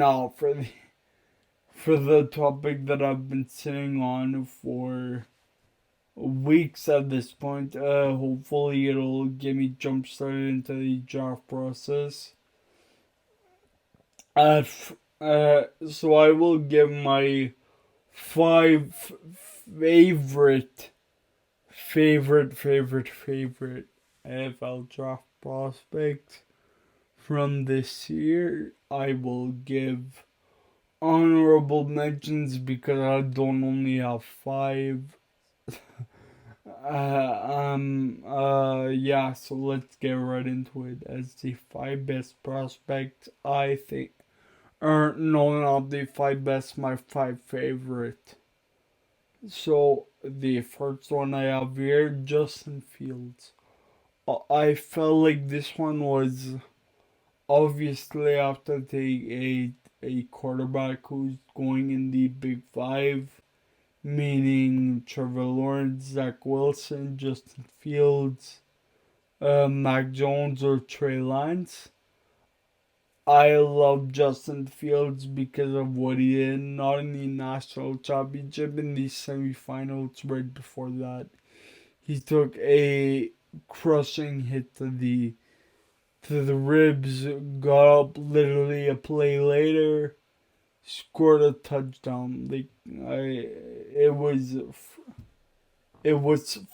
now for the topic that I've been sitting on for weeks at this point. Hopefully it'll get me jump started into the draft process. So I will give my 5 favorite AFL draft prospects from this year. I will give honorable mentions because I don't only have 5. Yeah, so let's get right into it. As the 5 best prospects, I think, or no, not the 5 best, my 5 favorite. So, the first one I have here, Justin Fields. I felt like this one was obviously after a quarterback who's going in the Big 5, meaning Trevor Lawrence, Zach Wilson, Justin Fields, Mac Jones, or Trey Lance. I love Justin Fields because of what he did, not in the national championship, in the semifinals right before that. He took a crushing hit to the ribs, got up literally a play later, scored a touchdown. It was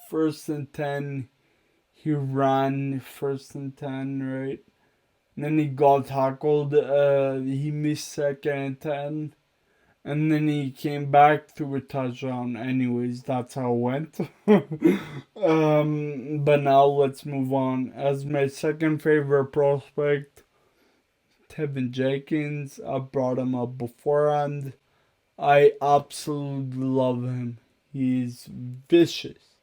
1st and 10. He ran 1st and 10, right? And then he got tackled. He missed 2nd and 10. And then he came back to a touchdown. Anyways, that's how it went. But now let's move on. As my second favorite prospect, Tevin Jenkins. I brought him up beforehand. I absolutely love him. He's vicious.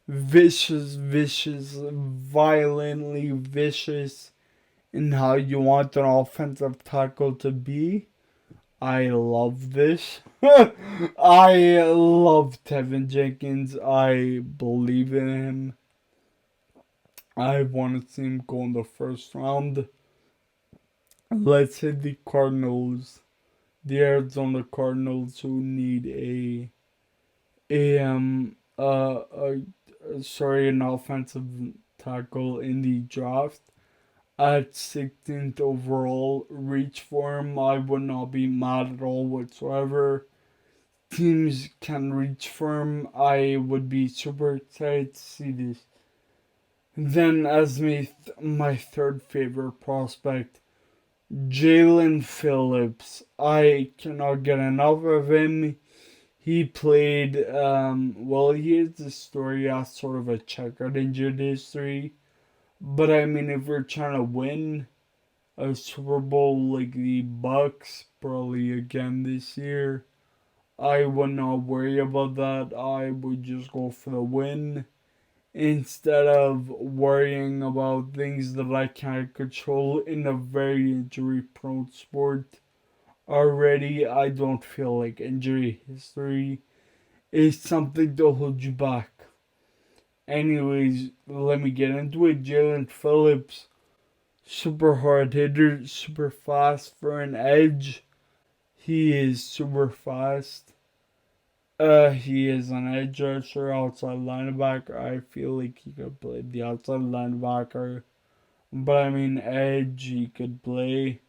Vicious, violently vicious in how you want an offensive tackle to be. I love this. I love Tevin Jenkins. I believe in him. I want to see him go in the first round. Let's say the Cardinals, the Arizona Cardinals, who need an offensive tackle in the draft. At 16th overall, reach for him. I would not be mad at all whatsoever. Teams can reach for him. I would be super excited to see this. Then, as my third favorite prospect, Jalen Phillips. I cannot get enough of him. He played, here's the story as sort of a checkered injured history. But I mean, if we're trying to win a Super Bowl like the Bucks, probably again this year, I would not worry about that. I would just go for the win instead of worrying about things that I can't control in a very injury prone sport. Already, I don't feel like injury history is something to hold you back. Anyways, let me get into it. Jalen Phillips, super hard hitter, super fast for an edge. He is super fast. He is an edge rusher, outside linebacker. I feel like he could play the outside linebacker, but I mean edge he could play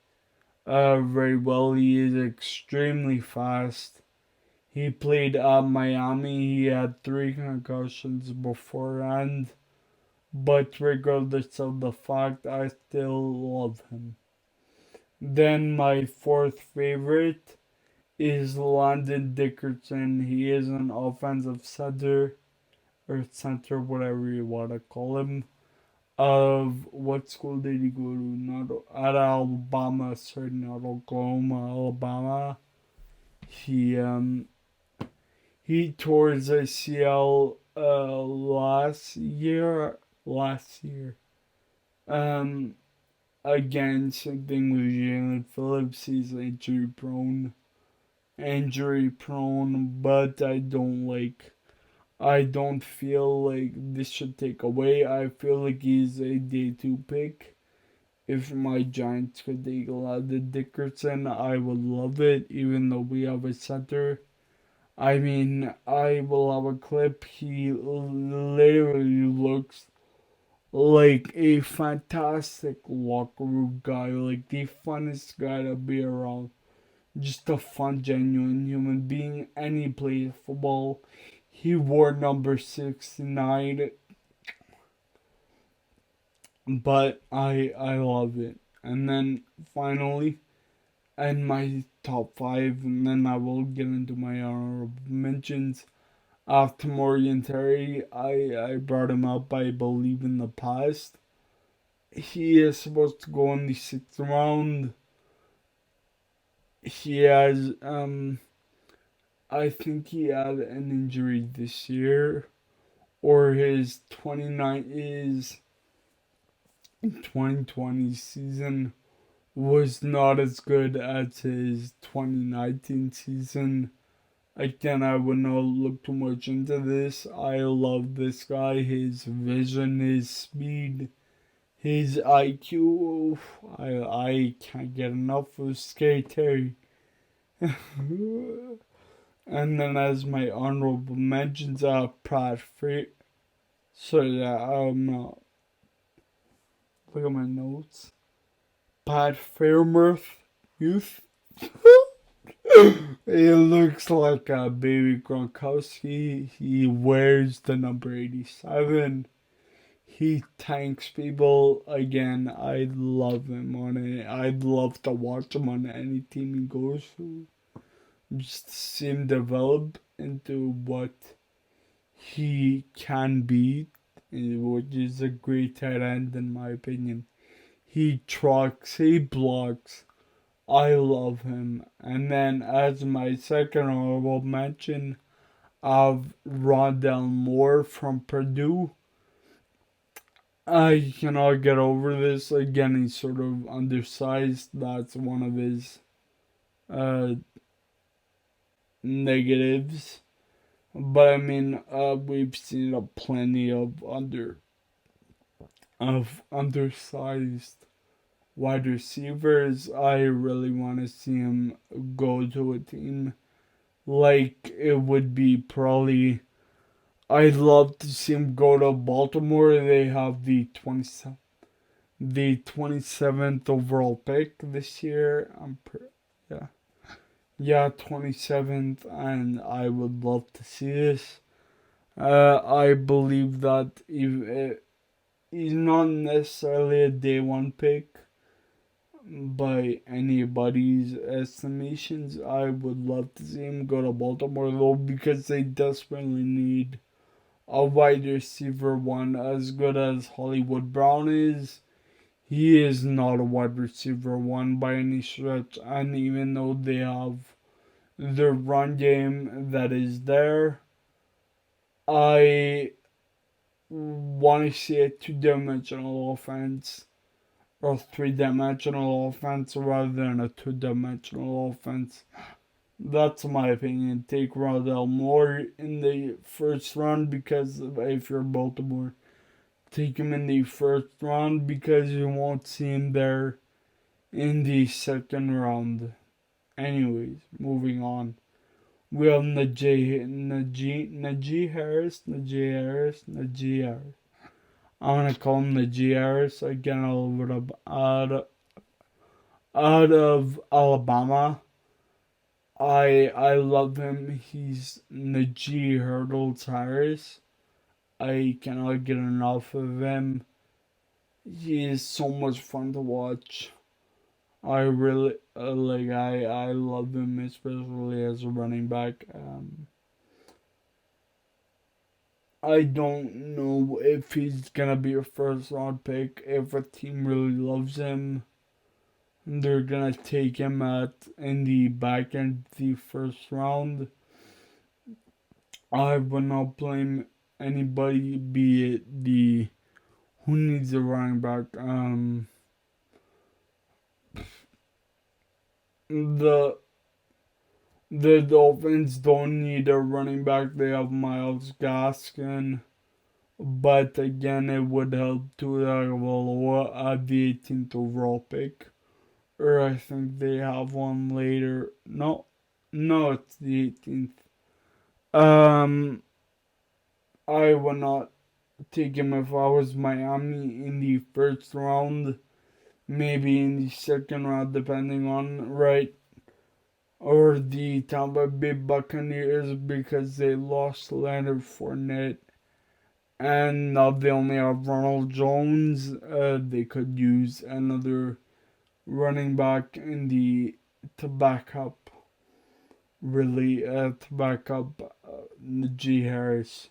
very well. He is extremely fast. He played at Miami. He had 3 concussions beforehand. But regardless of the fact, I still love him. Then my fourth favorite is Landon Dickerson. He is an offensive center, or center, whatever you want to call him. Of what school did he go to? Not at Alabama, sorry, not Oklahoma, Alabama. He tore his ACL last year. Um, Again, same thing with Jalen Phillips. He's injury prone, but I don't feel like this should take away. I feel like he's a day 2 pick. If my Giants could take Landon Dickerson, I would love it, even though we have a center. I mean, I will have a clip. He literally looks like a fantastic locker room guy, like the funnest guy to be around. Just a fun, genuine human being, and he plays football. He wore number 69, but I love it. And then finally, and my top five, and then I will get into my honorable mentions. After Morgan Terry, I brought him up, I believe, in the past. He is supposed to go in the sixth round. He has, I think he had an injury this year, or his 2020 season was not as good as his 2019 season. Again, I would not look too much into this. I love this guy, his vision, his speed, his IQ. I can't get enough of Scary Terry. And then as my honorable mentions, Pratt Free. So yeah, look at my notes. Pat Fairmouth Youth. He looks like a baby Gronkowski. He wears the number 87. He tanks people. Again, I love him on it. I'd love to watch him on any team he goes to. Just see him develop into what he can be, which is a great tight end in my opinion. He trucks, he blocks. I love him. And then as my second honorable mention of Rondell Moore from Purdue, I cannot get over this. Again, he's sort of undersized. That's one of his uh, negatives. But I mean, we've seen plenty of undersized wide receivers. I really want to see him go to a team like it would be probably. I'd love to see him go to Baltimore. They have the 27th overall pick this year. Yeah. Yeah, 27th, and I would love to see this. I believe that if, he's not necessarily a day one pick by anybody's estimations. I would love to see him go to Baltimore though, because they desperately need a wide receiver one. As good as Hollywood Brown is, he is not a wide receiver one by any stretch. And even though they have their run game that is there, I want to see a two-dimensional offense or three-dimensional offense rather than a two-dimensional offense. That's my opinion. Take Rondell Moore in the first round, because if you're Baltimore, take him in the first round because you won't see him there in the second round. Anyways, moving on. We have Najee Harris. I'm gonna call him Najee Harris. Again, a little bit out of Alabama. I love him. He's Najee Hurdles Harris. I cannot get enough of him. He is so much fun to watch. I really I love him, especially as a running back. I don't know if he's gonna be a first round pick. If a team really loves him, they're gonna take him in the back end of the first round. I would not blame anybody, be it the who needs a running back. The Dolphins don't need a running back. They have Myles Gaskin. But again, it would help Tua Tagovailoa at the 18th overall pick. Or I think they have one later. No, no, it's the 18th. Um, I would not take him if I was Miami in the first round, maybe in the second round, depending on right, or the Tampa Bay Buccaneers because they lost Leonard Fournette and now they only have Ronald Jones. They could use another running back in the to back up, really, to back up Najee Harris.